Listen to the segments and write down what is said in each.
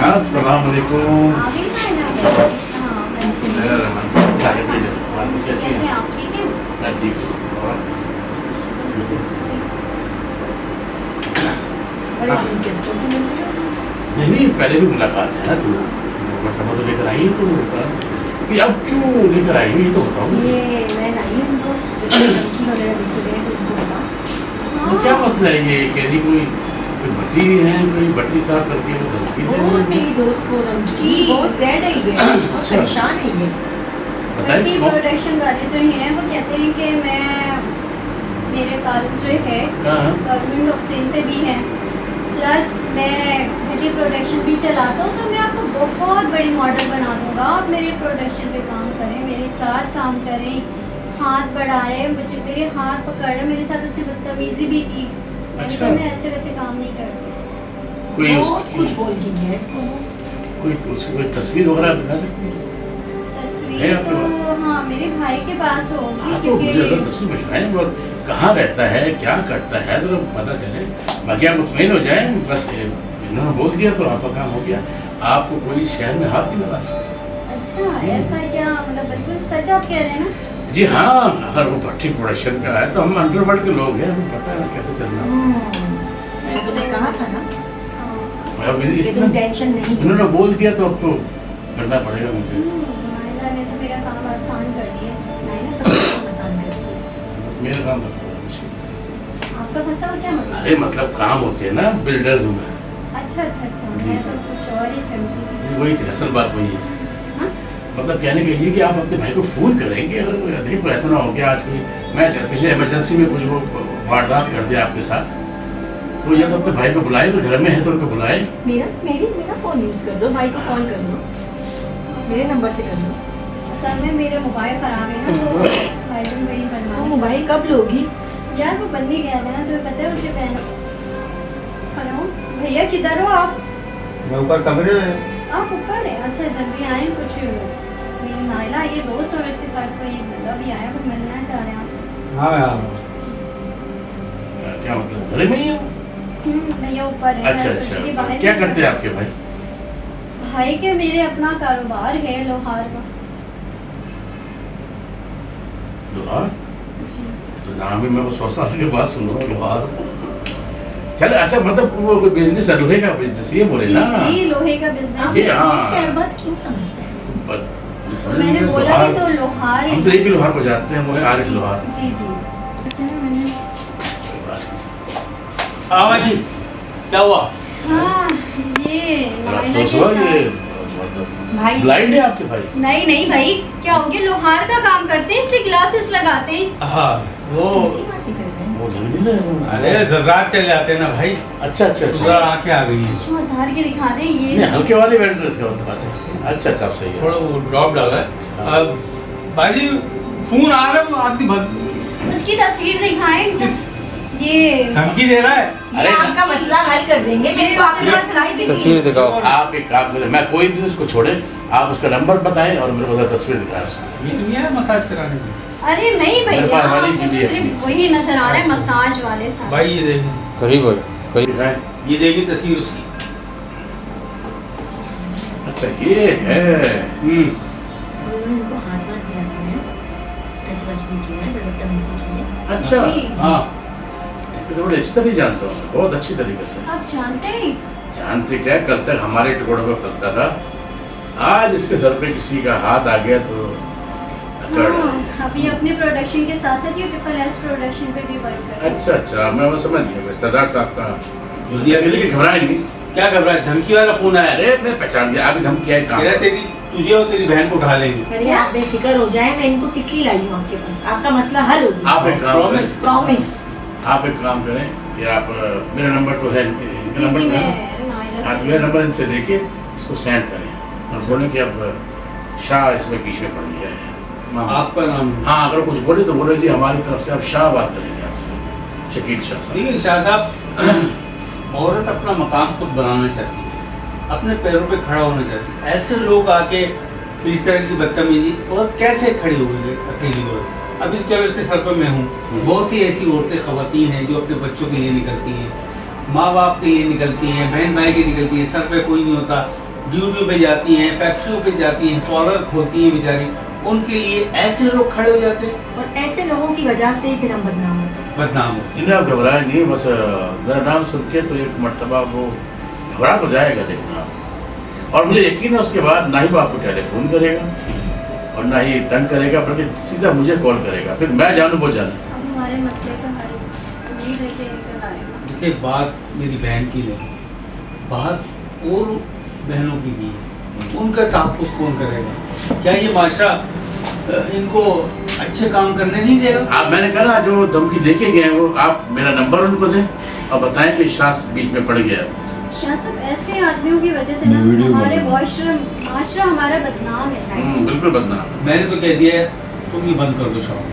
अस्सलाम वालेकुम। कैसी हैं? आप ठीक हैं? मैं ठीक हूँ। और नहीं, पहले भी मुलाकात है ना, तो मरतबा तो लेकर आई तो कि अब क्यों लेकर आई ये तो बताओ मुझे। ये मैं लाई हूँ उनको धमकी वगैरह देते रहे तो उनको बता। तो क्या मसला है ये कह रही कोई भट्टी है, कोई भट्टी साफ करके वो धमकी दे बहुत रही है? मेरी दोस्त को धमकी जी। बहुत सैड है ये, बहुत अच्छा। परेशान है ये। बताइए कौन? प्रोडक्शन वाले जो हैं वो कहते हैं कि मेरे ताल्लुक जो है हाँ। गवर्नमेंट ऑफ सिंध से भी है, प्लस मैं भट्टी प्रोडक्शन भी चलाता हूँ, तो मैं आपको बहुत बड़ी मॉडल बना दूँगा। आप मेरे प्रोडक्शन पे काम करें, मेरे साथ काम करें, हाथ बढ़ाएं, मुझे मेरे हाथ पकड़े, मेरे साथ उसने बदतमीजी भी की। अच्छा। तो मैं ऐसे वैसे काम नहीं करती। कोई बहुत उसकी कुछ बोल के गया इसको वो। कोई तस्वीर वगैरह दिखा सकती है? है तस्वीर आपके तो हाँ मेरे भाई के पास होगी, हाँ, तो मुझे अगर क्योंकि तस्वीर भिजवाएं और कहाँ रहता है, क्या करता है, तो पता चले, बाकी आप मुतमईन हो जाए। बस इन्होंने बोल दिया तो आपका काम हो गया। आपको कोई शहर में हाथ नहीं लगा सकता। अच्छा ऐसा क्या, मतलब बिल्कुल सच आप कह रहे हैं ना? जी हाँ, अगर वो भट्टी प्रोडक्शन का है तो हम अंडरवर्ल्ड के लोग हैं, हमें पता है कैसे चलना। मैंने तुम्हें कहा था ना अब कि तुम इसमें टेंशन नहीं लो। इन्होंने बोल दिया तो अब तो करना पड़ेगा मुझे। नायला ने तो मेरा काम आसान कर दिया। नायला सब काम आसान कर दिया। मेरा काम बस थोड़ा मुश्किल। आपका फंसा हुआ क्या मतलब? अरे मतलब काम होते हैं ना बिल्डर्स में, अच्छा अच्छा अच्छा, जी, मैं जी। तो कुछ और ही समझी थी। वही थी असल बात, वही है। हाँ? मतलब कहने का ये कि आप अपने भाई को फ़ोन करेंगे अगर कोई देखो ऐसा ना हो गया आज कोई मैच है, पिछले इमरजेंसी में कुछ वो वारदात कर दिया आपके साथ, तो या तो अपने भाई को बुलाए, तो घर में है तो उनको बुलाए। मेरा फोन यूज कर दो, भाई को कॉल कर लो, मेरे नंबर से कर लो। असल में मेरे मोबाइल खराब है ना, तो भाई तुम वही तो बनवा। मोबाइल कब लोगी? यार वो बंदी गया था ना, तुम्हें पता है उसके पहले। हेलो भैया, किधर हो आप? मैं ऊपर कमरे में। आप ऊपर है? अच्छा जल्दी आए, कुछ मेरी नायला ये दोस्त और इसके साथ कोई बंदा भी आया, वो मिलना चाह रहे हैं आपसे। हाँ मैं आ रहा हूँ। क्या मतलब घर में ही हो? भैया ऊपर है। अच्छा मैं सोच रही थी अच्छा, बाहर क्या नहीं करते हैं आपके भाई? भाई के मेरे अपना कारोबार है लोहार का। लोहार? तो नाम भी मैं वो 100 साल के बाद सुन रहा हूँ, लोहार। चल अच्छा, मतलब वो कोई बिजनेस है, लोहे का बिजनेस, ये बोले जी ना? जी, लोहे का बिजनेस ये है। हाँ। इससे हर बात क्यों समझते हैं? पर- मैंने बोला लोहार- ही तो लोहार है। हम तो एक ही लोहार को जानते हैं, वो है आरिफ लोहार। जी जी। हाँ जी, क्या हुआ? हाँ ये नायला अफसोस के हुआ साथ- ये मतलब भाई ब्लाइंड है आपके भाई? नहीं नहीं भाई, क्या हो गया, लोहार का काम करते हैं इसलिए ग्लासेस लगाते हैं। हाँ वो कैसी बातें कर रहे हैं? वो लग नहीं रहा है। अरे जर्रात चले आते हैं ना भाई, अच्छा अच्छा पूरा अच्छा, आंखें आ गई हैं। चश्मा उतार के दिखा रहे हैं नहीं ये। हल्के वाले वेंडर्स का मतलब बात है। अच्छा अच्छा, आप सही है। थोड़ा वो ड्रॉप डाला है। हाँ। अब भाई फोन आ रहा है, वो आदमी बस उसकी तस्वीर दिखाएं। ये धमकी दे रहा है। ये अरे आपका मसला हल कर देंगे। मेरे को आपके पास लाई किस लिए? दिखाओ। आप एक काम करें, मैं कोई भी उसको छोड़े, आप उसका नंबर बताएं और मेरे को तस्वीर दिखाएं उसकी। ये नहीं है मसाज कराने की। अरे नहीं मेरे भैया, पास हमारी आपको बीवी तो है। सिर्फ वही नजर आ रहा है, मसाज वाले साथ। भाई ये देखिए, करीब है, करीब। दिखाएं। ये देखिए तस्वीर उसकी। अच्छा ये है। उन्होंने उनको हाथ मत दिया था, टच वच भी किया है, बदतमीजी की है। अच्छा, जी। हाँ मैं तो बड़े अच्छी तरह जानता हूँ, बहुत अच्छी तरीके से आप जानते हैं? जानते। क्या कल तक हमारे टुकड़ों को करता था, आज इसके सर पे किसी का हाथ आ गया तो अकड़ है। हाँ, अभी अपने प्रोडक्शन के साथ साथ ये SSS प्रोडक्शन पे भी वर्क कर रहे हैं। अच्छा अच्छा, मैं वो समझ गया सरदार साहब का। जी। लेकिन घबराए नहीं। क्या घबरा, धमकी वाला फोन आया। अरे मैं पहचान गया, अभी हम क्या है काम। मेरा तेरी तुझे और तेरी बहन को उठा लेंगे। अरे आप बेफिक्र हो जाए, मैं इनको किस लिए लाई हूँ आपके पास? आपका मसला हल हो गया। आप एक काम करें, Promise। प्रॉमिस। आप एक काम करें कि आप मेरा नंबर तो है, इनका जी नंबर जी, तो मैं है, नायला आप से- मेरा नंबर इनसे लेके इसको सेंड करें और बोलें कि अब शाह इसमें बीच में पड़ गया है। आपका नाम हाँ, अगर कुछ बोले तो बोले जी हमारी तरफ से अब शाह बात करेंगे आपसे, शकील शाह साहब। देखिए शाह साहब, औरत अपना मकाम खुद बनाना चाहती है, अपने पैरों पे खड़ा होना चाहती है। ऐसे लोग आके इस तरह की बदतमीजी, और कैसे खड़ी हो गई अकेली औरत? अभी चलो इसके सर पर मैं हूँ, बहुत सी ऐसी औरतें खवातीन हैं जो अपने बच्चों के लिए निकलती हैं, माँ बाप के लिए निकलती हैं, बहन भाई के निकलती हैं, सर पे कोई नहीं होता, ड्यूटियों पे जाती हैं, फैक्ट्रियों पे जाती हैं, पार्लर खोलती हैं बेचारी, उनके लिए ऐसे लोग खड़े हो जाते हैं, और ऐसे लोगों की वजह से फिर हम बदनाम होते हैं। बदनाम होते इन्हें आप घबराए नहीं, बस मेरा नाम सुन के तो एक मरतबा वो घबरा तो जाएगा देखना आप। और मुझे यकीन है उसके बाद ना ही वो आपको टेलीफोन करेगा और ना ही तंग करेगा, बल्कि सीधा मुझे कॉल करेगा, फिर मैं जानूँ वो जाने। अब हमारे मसले का हल उम्मीद है कि निकल आएगा। देखिए बात मेरी बहन की नहीं, बात और बहनों की भी है, उनका तहफ़्फ़ुज़ कौन करेगा? क्या ये माशरा इनको अच्छे काम करने नहीं देगा? आप मैंने कहा ना जो धमकी देके गए हैं वो, आप मेरा नंबर उनको दें और बताएं कि शास बीच में पड़ गया है। शाह साहब ऐसे आदमियों की वजह से ना हमारे माशरा हमारा बदनाम है। बिल्कुल बदनाम। मैंने तो कह दिया है तुम ही बंद कर दो शॉप।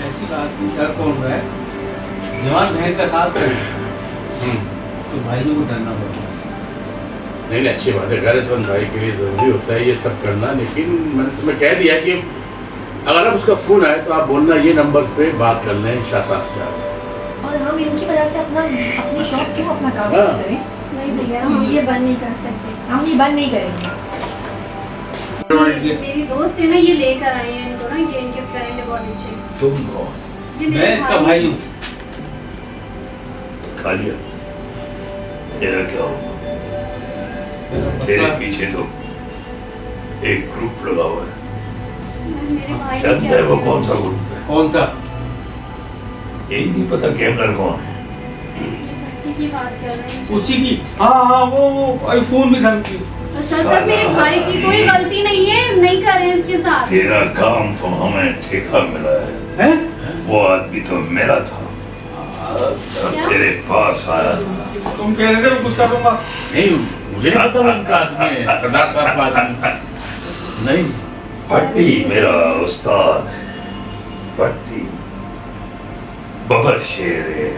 ऐसी बात डर कौन रहा है? जवान बहन का साथ है तो भाइयों को डरना पड़ता है। नहीं अच्छी बात है, गैरतमंद भाई के लिए ज़रूरी होता है ये सब करना, लेकिन मैंने तुम्हें कह दिया कि अगर आप उसका फ़ोन आए तो आप बोलना ये नंबर पे बात कर लें शाह साहब से। और हम इनकी वजह से अपनी शॉप क्यों अपना काम हाँ। करें? नहीं भैया हम ये बंद नहीं कर सकते। हम ये बंद नहीं करेंगे। मेरी दोस्त है ना, ये लेकर आई है इनको ना, ये इनके फ्रेंड है बहुत अच्छे। तुम कौन? ये मैं मेरे इसका भाई हूँ। खा लिया? तेरा क्या हो? तेरे पीछे तो एक ग्रुप लगा हुआ है। मेरे भाई ने जानता क्या है वो किया? कौन सा ग्रुप है? कौन सा? यही नहीं पता गैमलर कौन है? ये भट्टी की बात कर रहे हैं। उसी की? हाँ वो आईफोन भी धमकी। अच्छा सर मेरे भाई की कोई गलती नहीं है, नहीं कर रहे हैं इसके साथ। तेरा काम तो हमें ठेका मिला है। हैं? वो आदमी तो मेरा था, क्या? तेरे पास आया था। तुम कह रहे थे मैं कुछ करूँगा? नहीं मुझे नहीं पता वो उनका आदमी है, सरदार साहब का आदमी नहीं। भट्टी मेरा उस्ताद है, भट्टी बबर शेर है।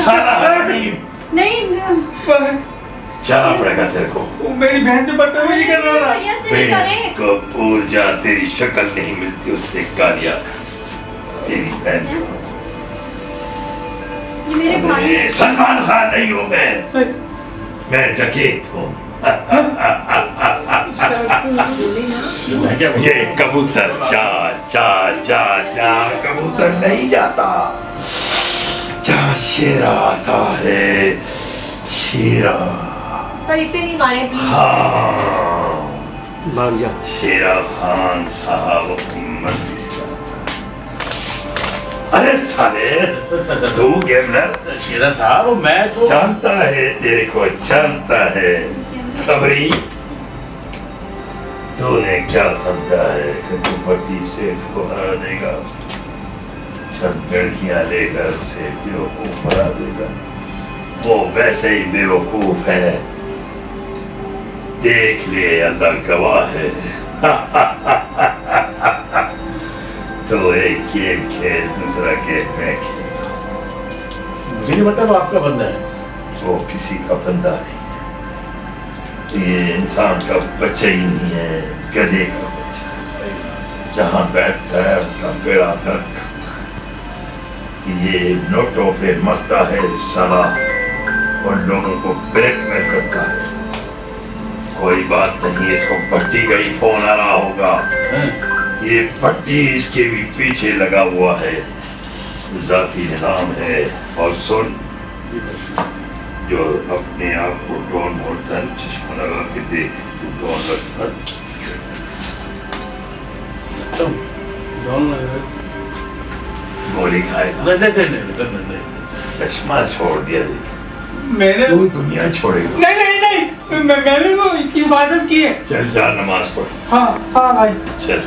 साला आदमी नहीं जाना पड़ेगा तेरे को। वो मेरी बहन से बदतमीजी कर रहा था। भैया से नहीं करें। को भूल जा, तेरी शक्ल नहीं मिलती उससे गालियां तेरी बहन को। ये मेरे भाई अबे, सलमान खान नहीं हूँ मैं डकैत हूँ। मैं क्या ये कबूतर जा जा जा जा, कबूतर नहीं जाता, जहाँ शेरा आता है शेरा। पर इसे नहीं मारे प्लीज। हाँ भाग जा। शेरा खान साहब अपनी मर्जी से आता है। अरे साले तू गेमलर शेरा साहब मैं तो जानता है, तेरे को जानता है। खबरी तूने क्या समझा है कि तू भट्टी सेठ को हरा देगा, चंद लड़कियां लेकर उसे बेवकूफ बना देगा? वो वैसे ही बेवकूफ है, देख ले अल्लाह गवाह है। तो एक गेम खेल, दूसरा गेम मैं खेल। मुझे नहीं पता वो आपका बंदा है। वो किसी का बंदा नहीं है, ये इंसान का बच्चा ही नहीं है, गधे का बच्चा। जहाँ बैठता है उसका बेड़ा गर्क करता है। ये नोटों पे मरता है साला और लोगों को ब्लैकमेल करता है। कोई बात नहीं, इसको भट्टी का ही फोन आ रहा होगा। ये भट्टी इसके भी पीछे लगा हुआ है, जाती निजाम है। और सुन, जो अपने आप को डॉन बोलता है, चश्मा लगा के देख, तू डॉन लगता है। गोली खाएगा, नहीं चश्मा छोड़ दिया देख, मैंने तू दुनिया छोड़ेगा। नहीं मैंने वो इसकी हिफाजत की है। चल जा नमाज पढ़, हाँ हाँ भाई। चल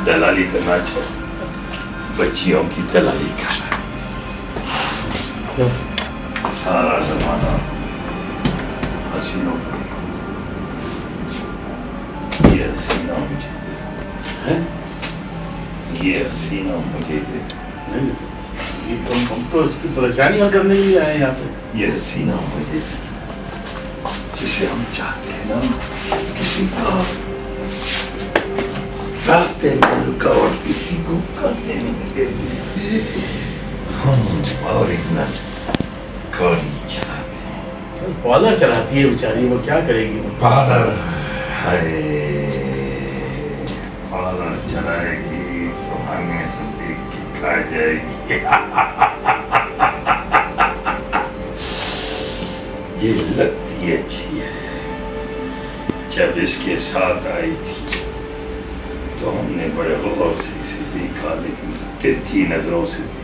दलाली करना छोड़, बच्चियों की दलाली कर। सारा जमाना हसीनों पर, ये हसीना मुझे दे, ये हसीना मुझे दे, ये हम तो इसकी परेशानी हल करने के लिए आए हैं यहाँ पे। ये हसीना मुझे दे, जिसे हम चाहते हैं ना, किसी का रास्ते में रुकावट किसी को करने नहीं देते। ओरिजिनल गोली चलाते हैं। सर पार्लर चलाती है बेचारी, वो क्या करेगी वो? पार्लर है, पार्लर चलाएगी तो हमें तो देख के खा जाएगी। ये लगती अच्छी है। जब इसके साथ आई थी तो हमने बड़े गौर से इसे देखा, लेकिन तिरछी नजरों से देखा।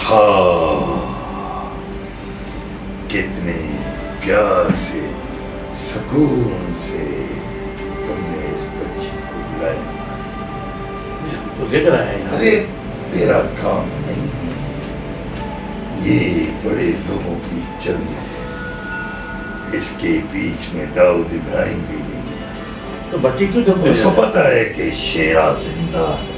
हाँ, कितने प्यार से, सुकून से तुमने इस बच्ची को बुलाया। तो लेकर आए हैं। अरे तेरा काम नहीं है, ये बड़े लोगों की चलनी है। इसके बीच में दाऊद इब्राहिम भी नहीं है। तो बच्ची क्यों जब उसको पता है कि शेरा जिंदा है।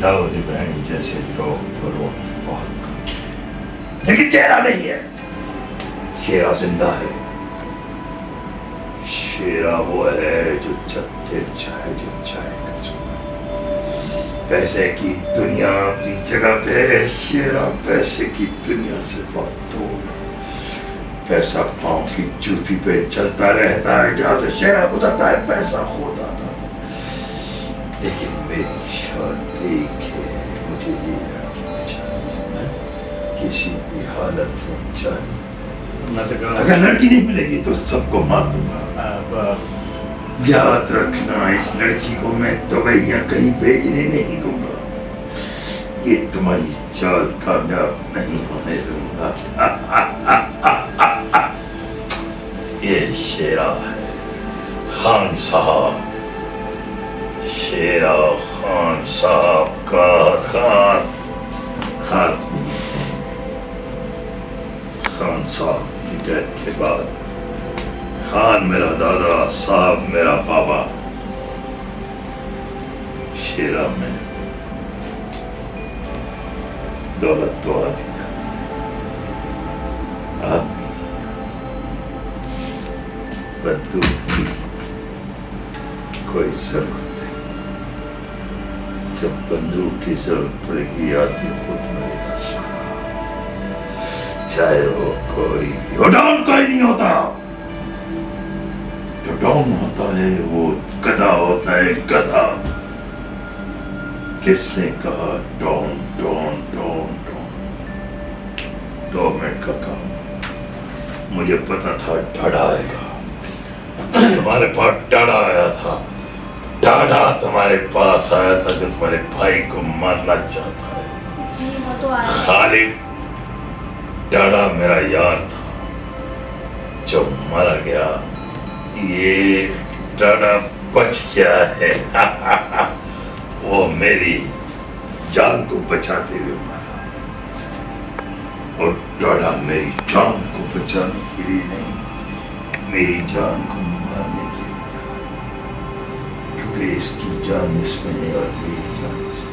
दाऊद इब्राहिम जैसे लोग तो रोड पे बहुत कम हैं। लेकिन चेहरा नहीं है। शेरा जिंदा है। शेरा वो है जो चलते चाहे जो चाहे कर सकता है। पैसे की दुनिया अपनी जगह पे है, शेरा पैसे की दुनिया से बहुत दूर है। पैसा पाँव की जूती पे चलता रहता है, जहाँ से शेरा गुजरता है पैसा खुद आता है। लेकिन मेरी शर्त एक है, मुझे ये लड़की चाहिए, किसी भी हालत में चाहिए। अगर लड़की नहीं मिलेगी तो सबको मार दूंगा। याद रखना, इस लड़की को मैं दुबई या कहीं भेजने नहीं दूंगा। ये तुम्हारी चाल कामयाब नहीं होने दूंगा। ये शेरा है, खान साहब, शेरा खान साहब का खास आदमी है। खान साहब की डेथ के बाद खान मेरा दादा, साहब मेरा बाबा, शेरा में दौलत तो आती जाती, आदमी बंदूक की कोई जरूरत नहीं। जब बंदूक की जरूरत पड़ेगी आदमी खुद मरेगा, चाहे वो कोई भी हो। डॉन कोई नहीं होता। जो डॉन होता है वो गधा होता है, गधा। किसने कहा don don don don? 2 minute का काम। मुझे पता था डाढ़ा आएगा। तुम्हारे पास डाढ़ा आया था। डाढ़ा तुम्हारे पास आया था जो तुम्हारे भाई को मारना चाहता है। जी वो तो आया। खालिद डाढ़ा मेरा यार था जो मारा गया। ये डाढ़ा बच गया है। वो मेरी जान को बचाते हुए मारा, और डाढ़ा मेरी जान को बचाने के लिए नहीं, मेरी जान को मारने के लिए, क्योंकि इसकी जान इसमें है और मेरी जान इसमें।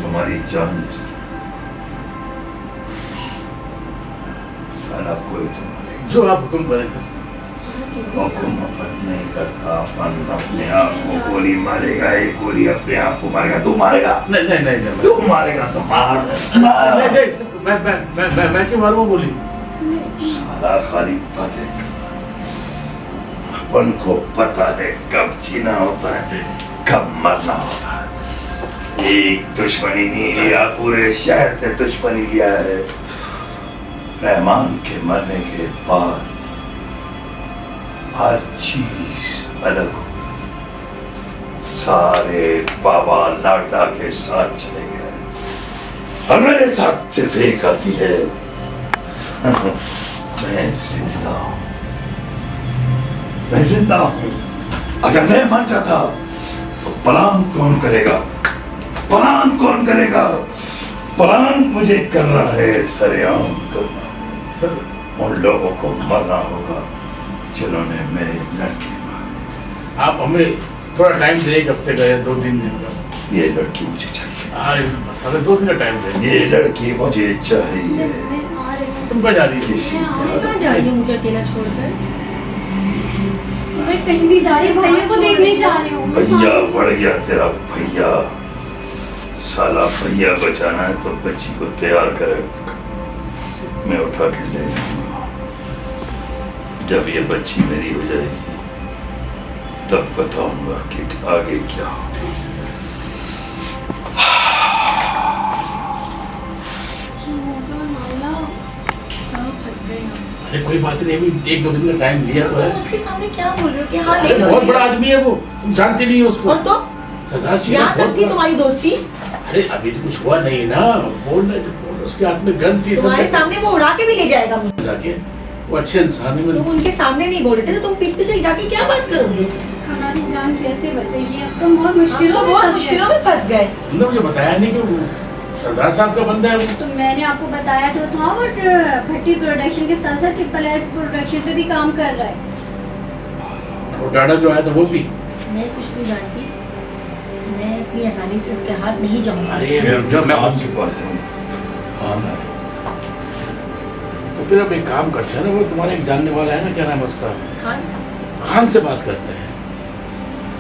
तुम्हारी जान इसकी। साला कोई तुम्हारे जो आप हुक्म करें सर। हुक्म अपन नहीं करता, अपन अपने आप को गोली मारेगा। एक गोली अपने आप को मारेगा। तू मारेगा? नहीं नहीं नहीं नहीं, तू मारेगा तो मार। नहीं नहीं, मैं क्यों मारूंगा गोली? साला खाली बातें करता है। अपन को पता है कब जीना होता है, कब मरना होता है। एक दुश्मनी नहीं लिया, पूरे शहर से दुश्मनी लिया है। रहमान के मरने के बाद हर चीज अलग हो गई। सारे बाबा लाडला के साथ चले गए और मेरे साथ सिर्फ एक आदमी है। मैं जिंदा हूं, मैं जिंदा हूं। अगर मैं मर जाता तो प्लान कौन करेगा? प्लान कौन करेगा? प्लान मुझे करना है, सरेआम करना। उन लोगों को मरना होगा जिन्होंने मेरे लड़के मारे। आप हमें थोड़ा टाइम दें, 1 हफ्ते का या 2-3 दिन का। ये लड़की मुझे चाहिए। हाँ, साढ़े 2 दिन का टाइम दें। ये लड़की मुझे चाहिए। मैं आ रही हूँ। तुम कहाँ जा रही है? किसी कहाँ जा रही हो मुझे अकेला छोड़कर? तुम्हें कहीं भी जा रही, भैया को देखने जा रही हूँ। भैया बढ़ गया तेरा भैया। साला भैया बचाना है तो बच्ची को तैयार करे, मैं उठा के ले जाऊंगा। जब ये बच्ची मेरी हो जाएगी तब बताऊंगा कि आगे क्या होता है। अरे कोई बात नहीं, अभी 1-2 दिन का टाइम लिया तो है। तुम उसके सामने क्या बोल रहे हो कि हाँ ले अरे लो, बहुत ले बड़ा लो। आदमी है वो, तुम जानती नहीं हो उसको। और तो सरदार सिंह यहाँ बहुत तक थी बड़ा- तुम्हारी दोस्ती, अरे अभी तो कुछ हुआ नहीं ना, बोल रहे थे, उसके हाथ में गन थी। तुम्हारे सब सामने वो उड़ा के भी ले जाएगा मुझे। जाके वो अच्छे इंसान है। तुम उनके सामने नहीं बोल रहे थे तो तुम पीठ पीछे जाके क्या बात करोगे? हमारी जान कैसे बचेगी? अब तो बहुत हम मुश्किलों तो में बहुत फंस मुश्किलों गए। में फंस गए। तुमने मुझे बताया नहीं कि वो सरदार साहब का बंदा है वो। तो मैंने आपको बताया तो था, बट भट्टी प्रोडक्शन के साथ साथ ट्रिपल एड प्रोडक्शन पे भी काम कर रहा है। वो डाटा जो आया था वो भी। मैं कुछ नहीं जानती, मैं इतनी आसानी से उसके हाथ नहीं जाऊंगा। अरे जब मैं आपके पास हूँ, हाँ मैं तो फिर अब एक काम करते हैं ना, वो तुम्हारे एक जानने वाला है ना, क्या नाम है उसका, खान खान से बात करते हैं।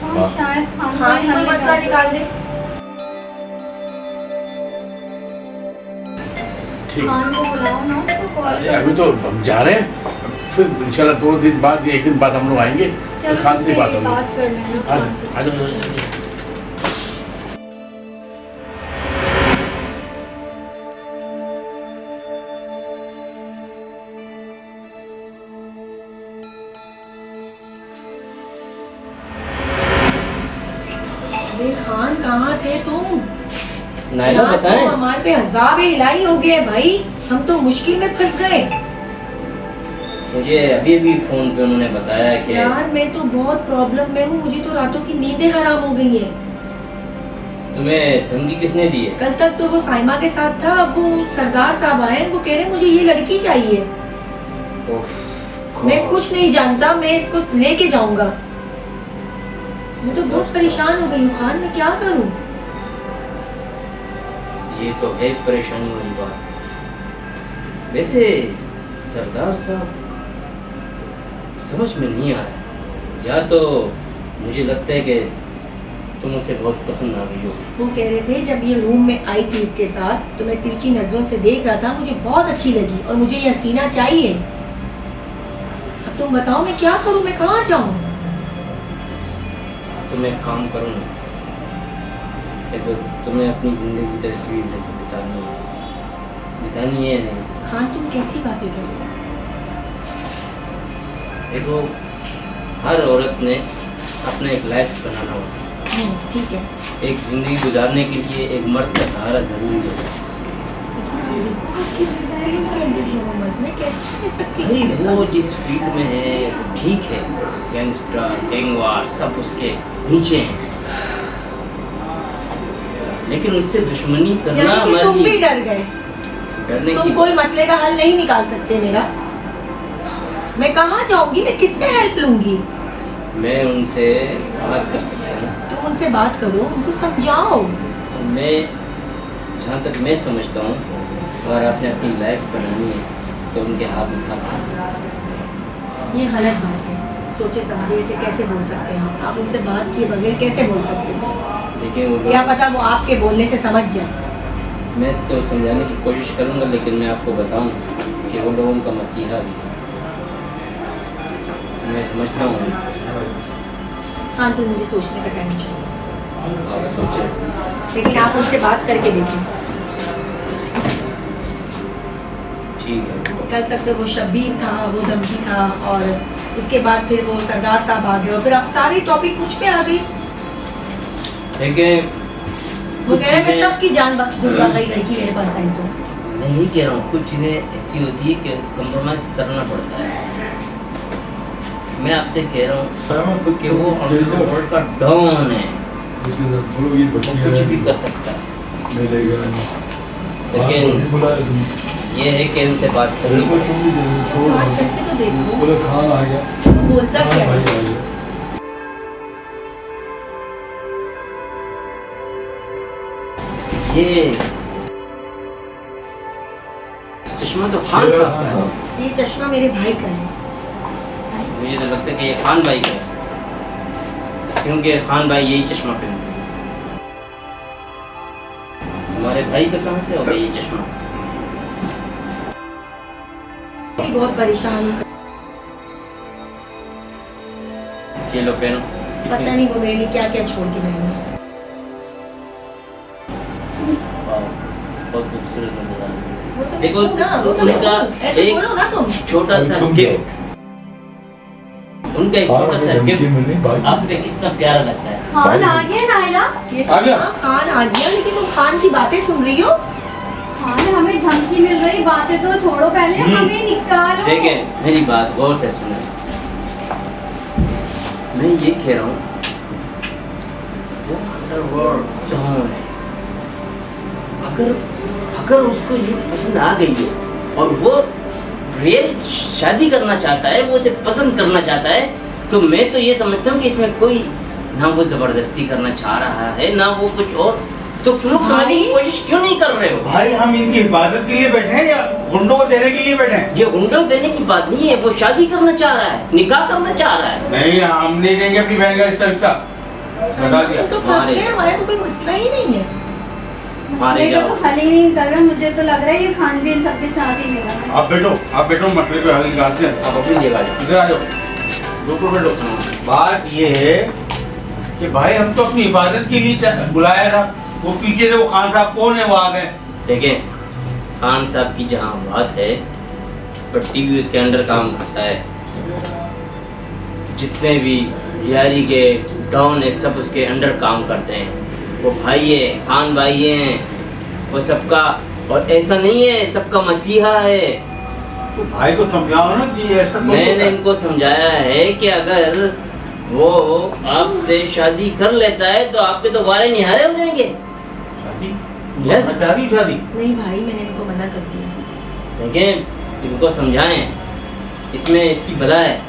और शायद खान खान ही को कोई हल मसला निकाल दे। ठीक। खान को बुलाओ ना, उसको कॉल अरे अभी तो हम जा रहे हैं, फिर इंशाल्लाह 2 दिन बाद या 1 दिन बाद हम लोग आएंगे, तो खान से ही बात होगी। बात कर लेना हाँ, खान से। आ जाओ, आ जाओ। अरे खान कहाँ थे तुम? नायला यहाँ बताएं। तो हमारे पे हज़ार हिलाई हो गए भाई, हम तो मुश्किल में फंस गए। मुझे अभी अभी फोन पे उन्होंने बताया कि यार मैं तो बहुत प्रॉब्लम में हूँ, मुझे तो रातों की नींदें हराम हो गई है। तुम्हें धमकी किसने दी है? कल तक तो वो साइमा के साथ था, अब वो सरदार साहब आए, वो कह रहे मुझे ये लड़की चाहिए। उफ, मैं कुछ नहीं जानता, मैं इसको लेके जाऊंगा। मैं तो बहुत परेशान हो गई हूँ खान, मैं क्या करूँ? ये तो है परेशानी वाली बात। वैसे सरदार साहब समझ में नहीं आ रहा, या तो मुझे लगता है कि तुम उसे बहुत पसंद आ गई हो। वो कह रहे थे जब ये रूम में आई थी इसके साथ तो मैं तिरछी नजरों से देख रहा था, मुझे बहुत अच्छी लगी और मुझे ये हसीना चाहिए। अब तुम बताओ मैं क्या करूँ, मैं कहाँ जाऊँ? तुम एक काम करो ना, तो तुम्हें अपनी जिंदगी की तस्वीर बितानी है नहीं। खान तुम कैसी बातें कर रहे हो? देखो, हर औरत ने अपना एक लाइफ बनाना होता ठीक है, है। एक जिंदगी गुजारने के लिए एक मर्द का सहारा जरूरी है। लेकिन आप देखो वो किस फील्ड के अंदर है वो मर्द, मैं कैसे कह सकती हूँ भाई उसके वो साथ? जिस फील्ड में है ठीक है, गैंगस्टर गैंगवार सब उसके नीचे हैं, लेकिन उससे दुश्मनी करना यानी कि हमारे तुम भी लिए डर गए, डरने तुम की कोई मसले का हल नहीं निकाल सकते मेरा। मैं कहाँ जाऊंगी, मैं किससे हेल्प लूंगी? मैं उनसे बात कर सकता हूँ। तुम उनसे बात करो, उनको समझाओ। मैं जहाँ तक मैं समझता हूँ, अगर आपने अपनी लाइफ बनानी है तो उनके हाथ में था। ये गलत बात है, सोचे समझे इसे कैसे बोल सकते हैं आप उनसे बात किए बगैर कैसे बोल सकते हैं? लेकिन वो क्या लोग, पता वो आपके बोलने से समझ जाए। मैं तो समझाने की कोशिश करूँगा, लेकिन मैं आपको बताऊँ कि वो लोगों का मसीहा भी है। मैं समझता हूँ, हाँ तो मुझे सोचने का टाइम चाहिए, आप सोचें। लेकिन आप उनसे बात करके देखें। ठीक है, कल तक तो वो शब्बीर था, वो धमकी था, और उसके बाद फिर वो सरदार साहब आ गए और फिर अब सारी टॉपिक मुझ पे आ गई। लेकिन वो कह रहे मैं सबकी जान बख्श दूंगा अगर ये लड़की मेरे पास आई तो। मैं यही कह रहा हूँ, कुछ चीज़ें ऐसी होती है कि कंप्रोमाइज़ करना पड़ता है। मैं आपसे कह रहा हूँ कि वो अंडरवर्ल्ड का डॉन है, वो कुछ भी कर सकता है, लेकिन ये है कि इनसे बात करनी पड़ेगी। बात करके तो देखो वो बोलता क्या है। ये चश्मा तो खान साहब का है। ये चश्मा मेरे भाई का है। मुझे तो लगता है कि ये खान भाई का है। क्योंकि खान भाई यही चश्मा पहनते हैं। हमारे भाई का कहाँ से हो गया ये चश्मा? बहुत परेशान हूँ। ये लो पहनो। पता नहीं वो मेरे लिए क्या क्या छोड़ के जाएंगे। वाह, बहुत खूबसूरत नजर आ रही है। वो तो देखो, देखो ना, वो तो उनका देखो, ऐसे एक- बोलो ना तुम। छोटा सा तुम गिफ्ट, उनका एक छोटा सा गिफ्ट भाई आप पे कितना प्यारा लगता है। खान आ गया नायला। ये आ गया? हाँ, खान आ गया, लेकिन तुम खान की बातें सुन रही हो? खान हमें धमकी मिल रही, बातें तो छोड़ो, पहले हमें निकालो। देखें, मेरी बात गौर से सुने। मैं ये कह रहा हूँ, वो अंडरवर्ल्ड डॉन है। अगर उसको ये पसंद आ गई है और वो रियल शादी करना चाहता है, वो उसे पसंद करना चाहता है, तो मैं तो ये समझता हूँ कि इसमें कोई ना वो जबरदस्ती करना चाह रहा है ना वो कुछ और। तो तुम लोग समझने की कोशिश क्यों नहीं कर रहे हो? भाई हम इनकी हिफाजत के लिए बैठे हैं या गुंडों को देने के लिए बैठे हैं? ये गुंडों देने की बात नहीं है, वो शादी करना चाह रहा है, निकाह करना चाह रहा है। नहीं, हम नहीं देंगे अपनी बहन का रिश्ता। बता दिया। तो फंस गए, हमारा तो कोई मसला ही नहीं है। मारे मसले का जाओ। तो हल ही नहीं कर रहा, मुझे तो लग रहा है ये खान भी इन सबके साथ ही मिला है। आप बैठो, मसले पे हल निकालते हैं। आप अपनी जगह जाओ। इधर आ जाओ, बिल्कुल बैठो। बात ये है कि भाई हम तो अपनी हिफाजत के लिए बुलाया था, वो पीछे से वो खान साहब कौन है वो आ गए। देखें, खान साहब की जहाँ बात है, पट्टी भी उसके अंडर काम करता है। जितने भी बिहारी के डॉन है सब उसके अंडर काम करते हैं। वो भाई है, खान भाई हैं, वो सबका, और ऐसा नहीं है सबका मसीहा है। तो भाई को समझाओ ना कि ऐसा कौन मैंने होता है? इनको समझाया है कि अगर वो आपसे शादी कर लेता है तो आपके तो वारे निहारे हो जाएंगे। शादी? Yes. शादी शादी नहीं भाई, मैंने इनको मना कर दिया। देखें, इनको समझाएं, इसमें इसकी भला है,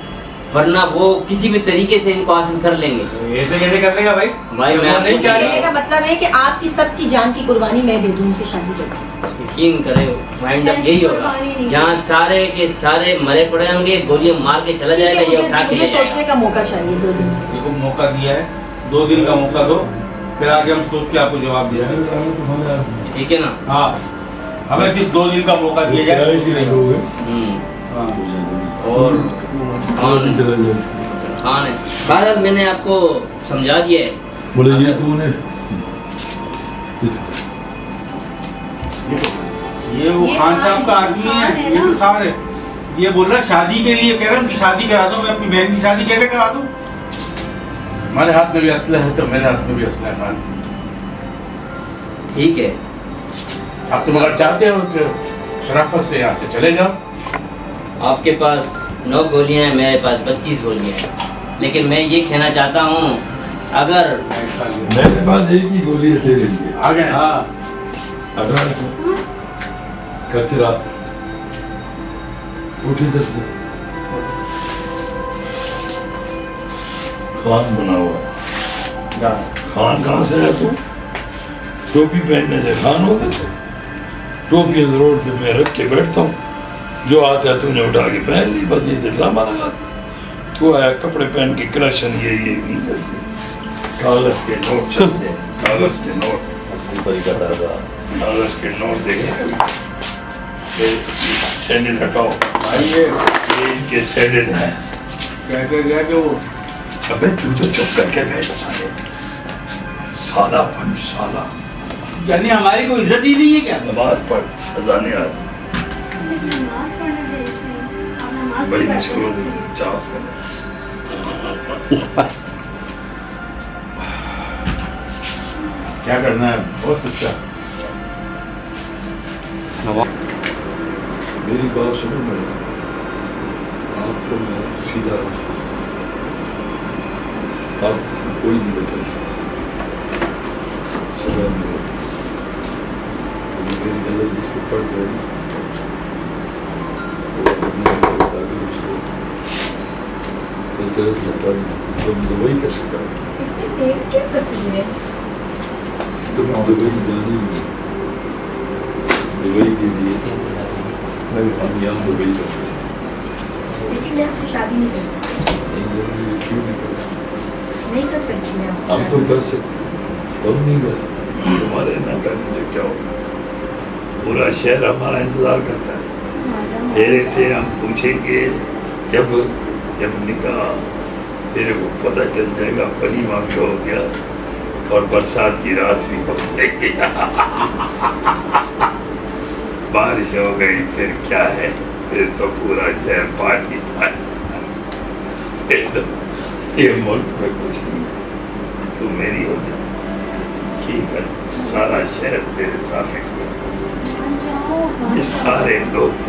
वरना वो किसी भी तरीके से इनको हासिल कर लेंगे। ऐसे कैसे कर लेगा भाई? भाई, मैं वो नहीं आपको चाह कहने रहा। का मतलब है कि आपकी सबकी जान की कुर्बानी मैं दे दूं उनसे शादी करके। यकीन करें, माइंड अप ऐसी यही होगा, कुर्बानी नहीं। जहाँ सारे के सारे मरे पड़े होंगे, गोलियां मार के चला ठीक है, जाएगा, ये उठा के मुझे ले सोचने जाएगा। का मौका चाहिए 2 दिन का। देखो मौका दिया है, 2 दिन का मौका दो, फिर आगे हम सोच के आपको जवाब दे देंगे। ठीक है ना? हाँ, हमें सिर्फ 2 दिन का मौका दिया जाए। हाँ। और खान है, बहरहाल मैंने आपको समझा दिया है। बोले ये कौन है? ये वो ये खान साहब का आदमी खान है, है ये ना? तो खान है। ये बोल रहा है शादी के लिए, कह रहा हूँ कि शादी करा दो, मैं अपनी बहन की शादी कैसे करा दूँ? हमारे हाथ में भी असला है तो मेरे हाथ में भी असला है खान। ठीक है, आपसे मगर चाहते हो कि शराफत से यहाँ से चले जाओ। आपके पास 9 गोलियां हैं, मेरे पास 32 गोलियां हैं, लेकिन मैं ये कहना चाहता हूँ, अगर मेरे पास एक ही गोली है तेरे लिए। आ गए। हाँ, अगर कचरा उठ इधर से। खान बना हुआ है। खान कहाँ से है तू? टोपी पहनने से खान हो गए? टोपी रोड पे मैं रख के बैठता हूँ, जो आता है तूने उठा के पहन ली, बस ये से ड्रामा लगा दिया। तू आया कपड़े पहन के कलेक्शन ये नहीं करते, कागज के नोट चलते हैं, कागज के नोट कागज के नोट देखे कभी? ये सैंडल हटाओ, भाई ये ये इनके सैंडल है। क्या कह गया कि वो अबे तू तो चुप करके बैठ साले, साला बन साला। यानी हमारी कोई इज्जत ही नहीं है क्या? नमाज पढ़, अजान आ सिर्फ नमाज पढ़ने भेजते हैं, आप नमाज बड़ी नहीं मुश्किल पढ़ते होती हैं। है, चांस में। क्या करना है बहुत सच्चा। मेरी बात सुनो मैडम, आपको मैं सीधा रास्ता, आप कोई नहीं बचा सकता। सुबह में मेरी नजर जिसको पड़ गई तो आगे उसको तो वही कर सकता हूँ। इसमें मेरी क्या कसूर है? तो मैं दुबई जानी हूँ, दुबई के लिए हम यहाँ दुबई जाते हैं। लेकिन मैं आपसे शादी नहीं कर सकती। नहीं, क्यों नहीं करता? नहीं कर सकती आपसे हम तो शादी। कर सकते हैं, तुम नहीं कर सकते। तुम्हारे न करने से क्या होगा? पूरा शहर हमारा इंतजार करता है। तेरे से हम पूछेंगे जब जब निकाह, तेरे को पता चल जाएगा वलीमा भी हो गया और बरसात की रात भी हो जाएगी। बारिश हो गई फिर क्या है, फिर तो पूरा शहर पानी पानी। ये मुल्क में कुछ नहीं, तू मेरी हो जा, ठीक है? सारा शहर तेरे साथ है, जाओ ये सारे लोग